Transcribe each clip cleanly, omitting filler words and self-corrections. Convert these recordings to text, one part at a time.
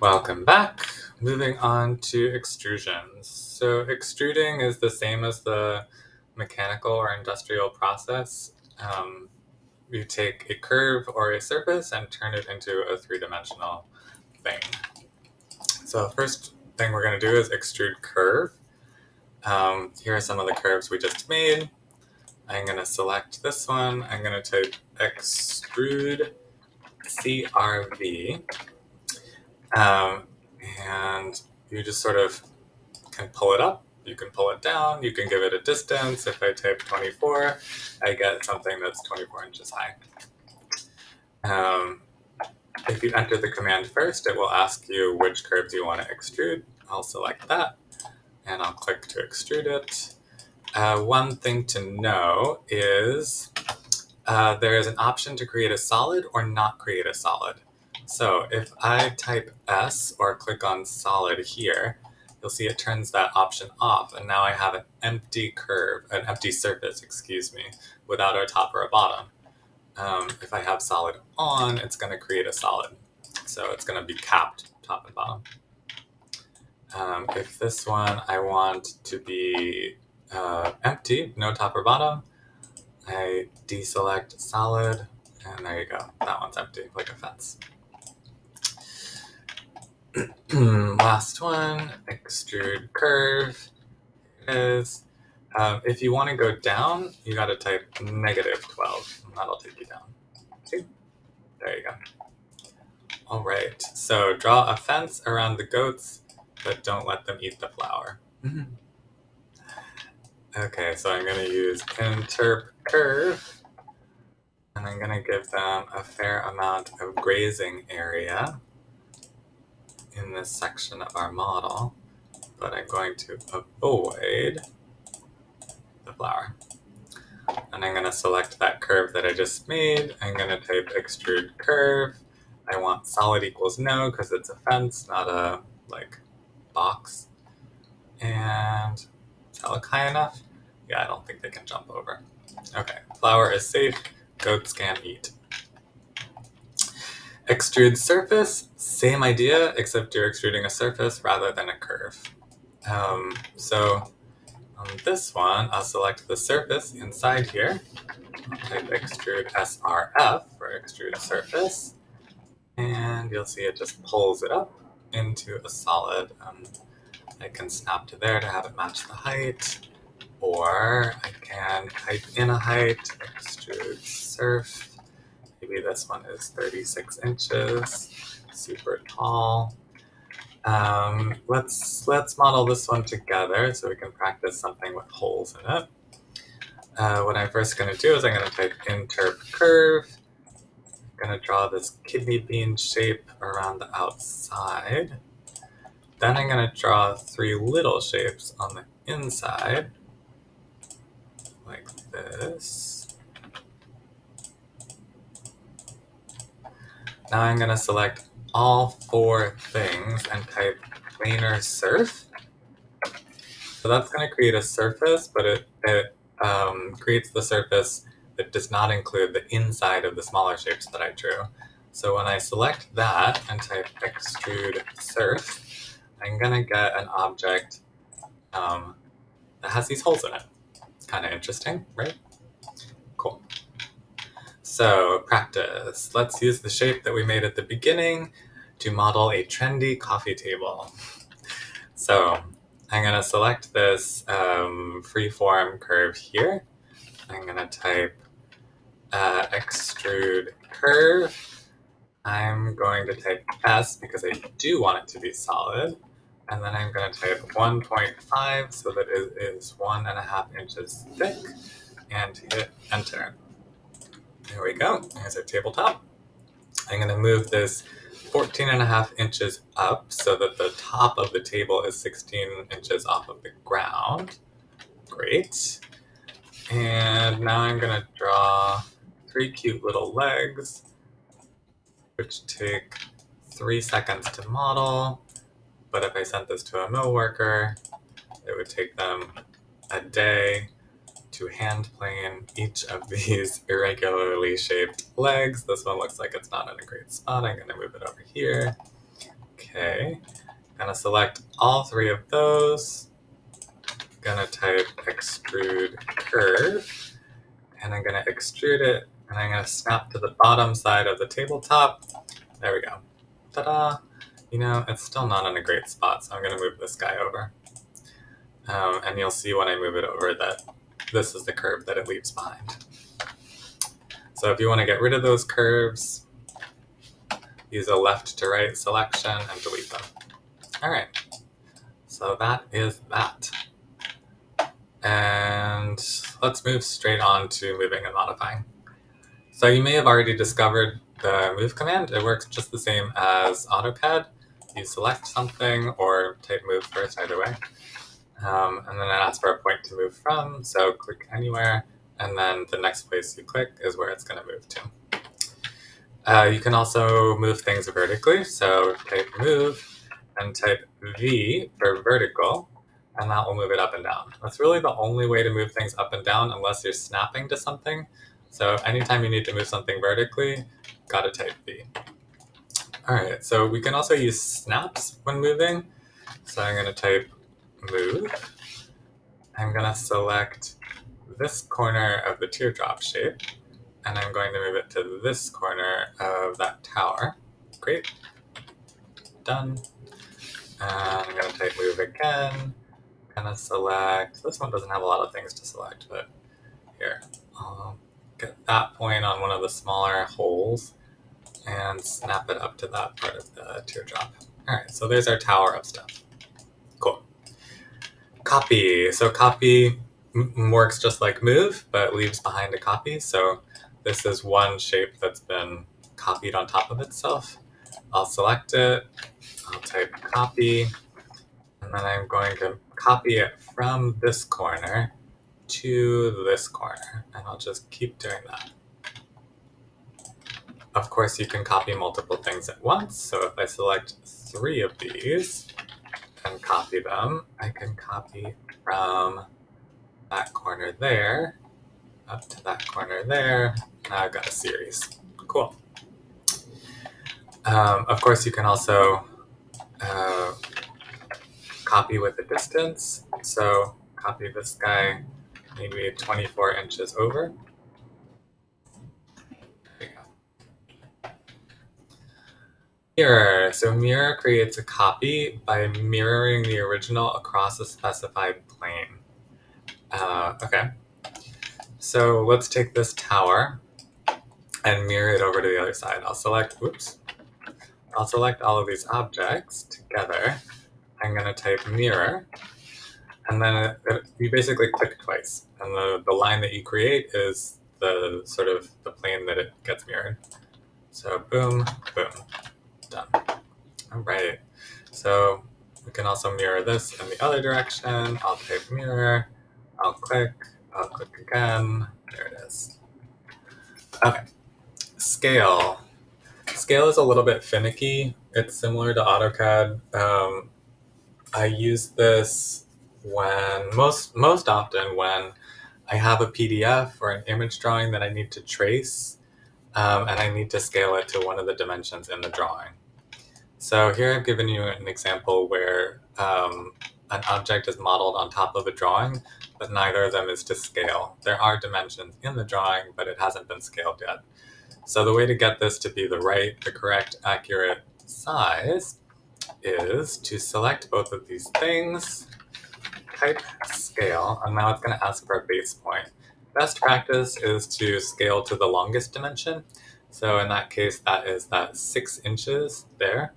Welcome back. Moving on to extrusions. So extruding is the same as the mechanical or industrial process. You take a curve or a surface and turn it into a three-dimensional thing. So first thing we're going to do is extrude curve. Here are some of the curves we just made. I'm going to select this one. I'm going to type extrude CRV. And you just sort of can pull it up, you can pull it down, you can give it a distance. If I type 24, I get something that's 24 inches high. If you enter the command first, it will ask you which curves you want to extrude. I'll select that, and I'll click to extrude it. One thing to know is there is an option to create a solid or not create a solid. So if I type S or click on solid here, you'll see it turns that option off, and now I have an empty curve, an empty surface, excuse me, without a top or a bottom. If I have solid on, it's going to create a solid. So it's going to be capped top and bottom. If this one I want to be empty, no top or bottom, I deselect solid, and there you go. That one's empty, like a fence. Last one, extrude curve is, if you want to go down, you got to type -12, and that'll take you down. See? There you go. All right, so draw a fence around the goats, but don't let them eat the flour. Okay, so I'm going to use interp curve, and I'm going to give them a fair amount of grazing area in this section of our model, but I'm going to avoid the flower. And I'm going to select that curve that I just made. I'm going to type extrude curve. I want solid equals no because it's a fence, not a box. And does that look high enough? Yeah, I don't think they can jump over. Okay, flour is safe. Goats can eat. Extrude surface, same idea, except you're extruding a surface rather than a curve. So on this one, I'll select the surface inside here. I'll type extrude SRF for extrude surface, and you'll see it just pulls it up into a solid. I can snap to there to have it match the height, or I can type in a height, extrude surf. Maybe this one is 36 inches, super tall. Let's model this one together so we can practice something with holes in it. What I'm first going to do is I'm going to type interp curve. I'm going to draw this kidney bean shape around the outside. Then I'm going to draw three little shapes on the inside, like this. Now I'm going to select all four things and type planar surf. So that's going to create a surface, but it creates the surface that does not include the inside of the smaller shapes that I drew. So when I select that and type extrude surf, I'm going to get an object that has these holes in it. It's kind of interesting, right? Cool. So practice. Let's use the shape that we made at the beginning to model a trendy coffee table. So I'm going to select this freeform curve here. I'm going to type extrude curve. I'm going to type S because I do want it to be solid. And then I'm going to type 1.5 so that it is 1.5 inches thick, and hit enter. There we go. There's our tabletop. I'm going to move this 14.5 inches up so that the top of the table is 16 inches off of the ground. Great. And now I'm going to draw three cute little legs, which take 3 seconds to model. But if I sent this to a mill worker, it would take them a day to hand plane each of these irregularly shaped legs. This one looks like it's not in a great spot. I'm going to move it over here. Okay, gonna select all three of those. Gonna type extrude curve, and I'm gonna extrude it, and I'm gonna snap to the bottom side of the tabletop. There we go. Ta-da! You know, it's still not in a great spot, so I'm gonna move this guy over. And you'll see when I move it over that this is the curve that it leaves behind. So if you want to get rid of those curves, use a left to right selection and delete them. All right, so that is that. And let's move straight on to moving and modifying. So you may have already discovered the move command. It works just the same as AutoCAD. You select something or type move first, either way. And then it asks for a point to move from, so click anywhere, and then the next place you click is where it's going to move to. You can also move things vertically, so type move and type V for vertical, and that will move it up and down. That's really the only way to move things up and down unless you're snapping to something. So anytime you need to move something vertically, gotta type V. All right, so we can also use snaps when moving. So I'm gonna type move. I'm gonna select this corner of the teardrop shape, and I'm going to move it to this corner of that tower. Great. Done. And I'm gonna type move again. Gonna select, this one doesn't have a lot of things to select, but here, I'll get that point on one of the smaller holes and snap it up to that part of the teardrop. All right, so there's our tower of stuff. Cool. Copy. So copy works just like move, but leaves behind a copy. So this is one shape that's been copied on top of itself. I'll select it, I'll type copy, and then I'm going to copy it from this corner to this corner, and I'll just keep doing that. Of course, you can copy multiple things at once, so if I select 3 of these and copy them, I can copy from that corner there up to that corner there. Now I've got a series. Cool. Of course, you can also copy with a distance. So copy this guy maybe 24 inches over. There you go. Mirror. So mirror creates a copy by mirroring the original across a specified plane. Okay. So let's take this tower and mirror it over to the other side. I'll select all of these objects together. I'm going to type mirror, and then you basically click twice, and the line that you create is the sort of the plane that it gets mirrored. So boom, boom, done. All right, so we can also mirror this in the other direction. I'll type mirror, I'll click again, there it is. Okay, scale. Scale is a little bit finicky. It's similar to AutoCAD. I use this when most often when I have a PDF or an image drawing that I need to trace, and I need to scale it to one of the dimensions in the drawing. So here I've given you an example where an object is modeled on top of a drawing, but neither of them is to scale. There are dimensions in the drawing, but it hasn't been scaled yet. So the way to get this to be the correct, accurate size is to select both of these things, type scale, and now it's going to ask for a base point. Best practice is to scale to the longest dimension. So in that case, that is that 6 inches there,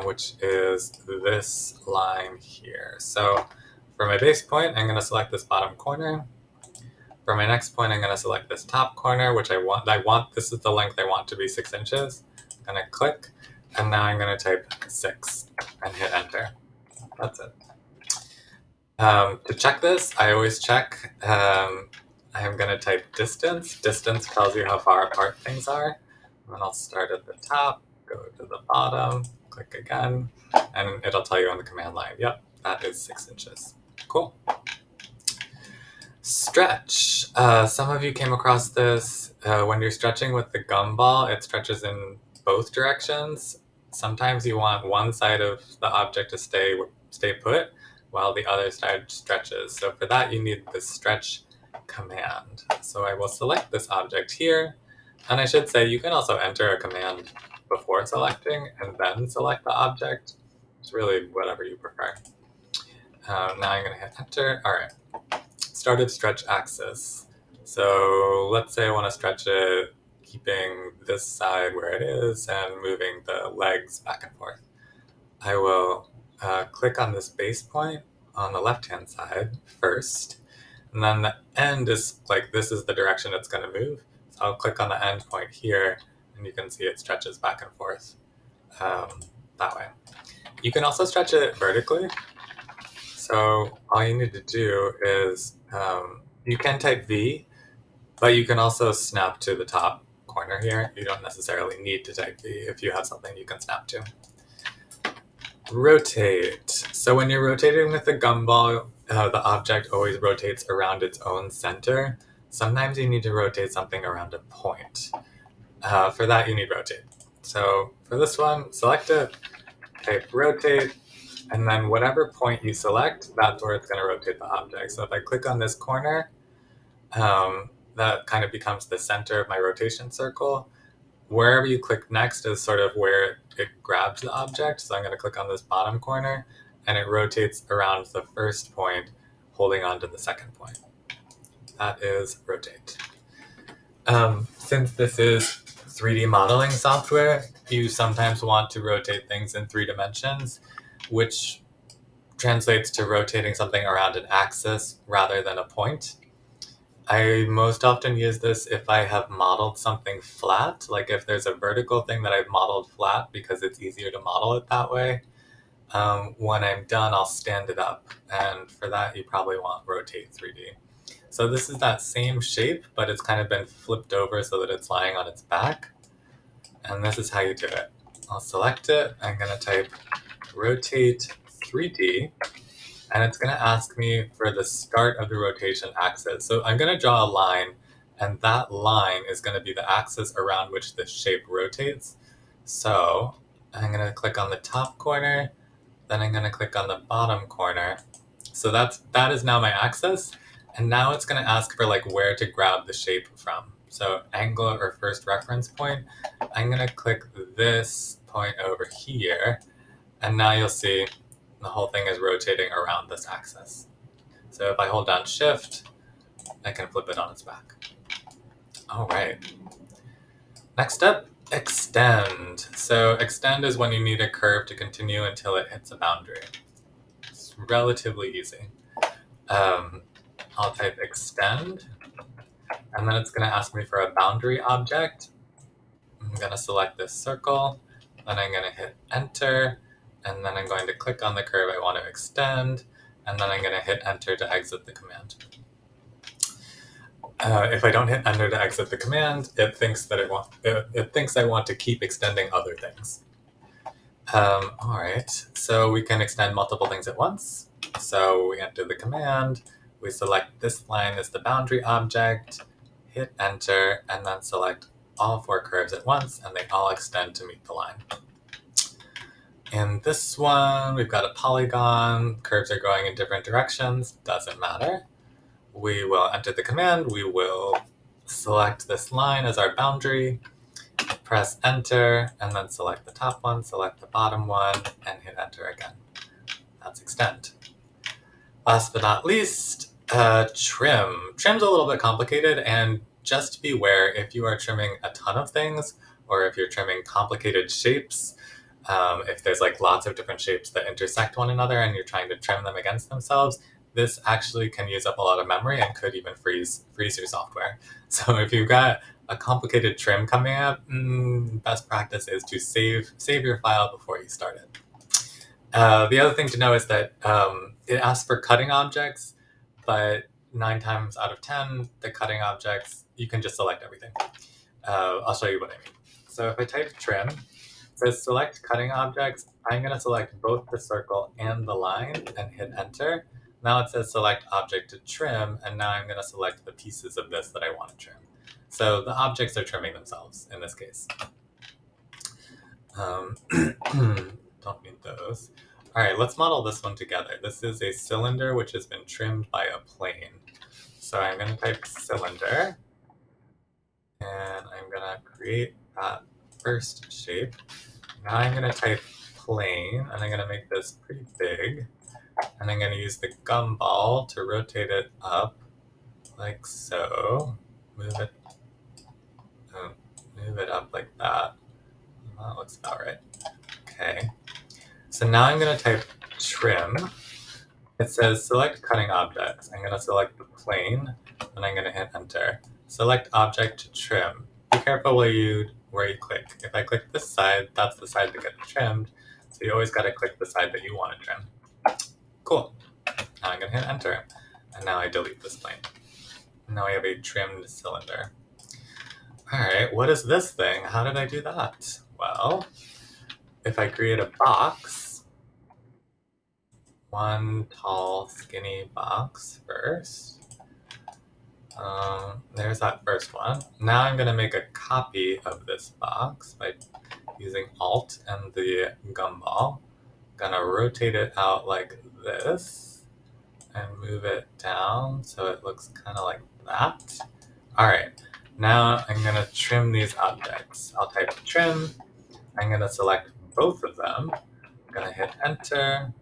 which is this line here. So for my base point, I'm going to select this bottom corner. For my next point, I'm going to select this top corner, which I want, this is the length I want to be 6 inches. I'm going to click, and now I'm going to type 6 and hit enter. That's it. To check this, I always check. I'm going to type distance. Distance tells you how far apart things are. And then I'll start at the top, go to the bottom, click again, and it'll tell you on the command line, yep, that is 6 inches. Cool. Stretch. Some of you came across this. When you're stretching with the gumball, it stretches in both directions. sometimes you want one side of the object to stay put while the other side stretches. So for that, you need the stretch command. So I will select this object here, and I should say you can also enter a command before selecting and then select the object. It's really whatever you prefer. Now I'm going to hit enter. All right, started stretch axis. So let's say I want to stretch it keeping this side where it is and moving the legs back and forth. I will click on this base point on the left-hand side first, and then the end is like this is the direction it's going to move. So I'll click on the end point here, and you can see it stretches back and forth that way. You can also stretch it vertically. So all you need to do is you can type V, but you can also snap to the top corner here. You don't necessarily need to type V if you have something you can snap to. Rotate. So when you're rotating with the gumball, the object always rotates around its own center. Sometimes you need to rotate something around a point. For that, you need rotate. So for this one, select it, type rotate, and then whatever point you select, that's where it's going to rotate the object. So if I click on this corner, that kind of becomes the center of my rotation circle. Wherever you click next is sort of where it grabs the object. So I'm going to click on this bottom corner, and it rotates around the first point, holding on to the second point. That is rotate. Since this is 3D modeling software, you sometimes want to rotate things in 3 dimensions, which translates to rotating something around an axis rather than a point. I most often use this if I have modeled something flat, like if there's a vertical thing that I've modeled flat because it's easier to model it that way. When I'm done, I'll stand it up. And for that, you probably want rotate 3D. So this is that same shape, but it's kind of been flipped over so that it's lying on its back. And this is how you do it. I'll select it. I'm going to type rotate 3D. And it's going to ask me for the start of the rotation axis. So I'm going to draw a line, and that line is going to be the axis around which the shape rotates. So I'm going to click on the top corner, then I'm going to click on the bottom corner. So that is now my axis, and now it's going to ask for like where to grab the shape from. So angle or first reference point, I'm going to click this point over here, and now you'll see the whole thing is rotating around this axis. So if I hold down Shift, I can flip it on its back. All right. Next up, extend. So extend is when you need a curve to continue until it hits a boundary. It's relatively easy. I'll type extend, and then it's going to ask me for a boundary object. I'm going to select this circle, then I'm going to hit enter, and then I'm going to click on the curve I want to extend, and then I'm going to hit enter to exit the command. If I don't hit enter to exit the command, it thinks that it thinks I want to keep extending other things. All right, so we can extend multiple things at once. So we enter the command, we select this line as the boundary object, hit enter, and then select all 4 curves at once, and they all extend to meet the line. In this one, we've got a polygon. Curves are going in different directions. Doesn't matter. We will enter the command. We will select this line as our boundary, press enter, and then select the top one, select the bottom one, and hit enter again. That's extend. Last but not least, trim. Trim's a little bit complicated, and just beware if you are trimming a ton of things, or if you're trimming complicated shapes, if there's like lots of different shapes that intersect one another and you're trying to trim them against themselves, this actually can use up a lot of memory and could even freeze your software. So if you've got a complicated trim coming up, best practice is to save your file before you start it. The other thing to know is that it asks for cutting objects, but 9 times out of 10, the cutting objects, you can just select everything. I'll show you what I mean. So if I type trim, it says select cutting objects. I'm going to select both the circle and the line and hit enter. Now it says select object to trim, and now I'm going to select the pieces of this that I want to trim. So the objects are trimming themselves in this case. Don't need those. All right, let's model this one together. This is a cylinder which has been trimmed by a plane. So I'm going to type cylinder, and I'm going to create that first shape. Now I'm going to type plane, and I'm going to make this pretty big. And I'm going to use the gumball to rotate it up like so. Move it, move it up like that. That looks about right. Okay. So now I'm going to type trim. It says select cutting objects. I'm going to select the plane, and I'm going to hit enter. Select object to trim. Be careful where you click. If I click this side, that's the side that gets trimmed. So you always got to click the side that you want to trim. Cool. Now I'm going to hit enter. And now I delete this plane. Now I have a trimmed cylinder. All right, what is this thing? How did I do that? Well, if I create a box, one tall, skinny box first. There's that first one. Now I'm going to make a copy of this box by using Alt and the gumball. I'm going to rotate it out like this and move it down so it looks kind of like that. All right, now I'm going to trim these objects. I'll type trim. I'm going to select both of them. I'm going to hit enter.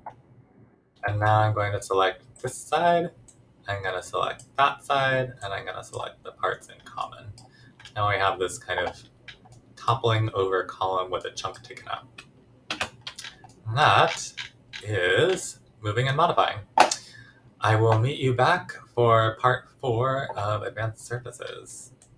And now I'm going to select this side. I'm going to select that side, and I'm going to select the parts in common. Now we have this kind of toppling over column with a chunk taken out. And that is moving and modifying. I will meet you back for part 4 of Advanced Surfaces.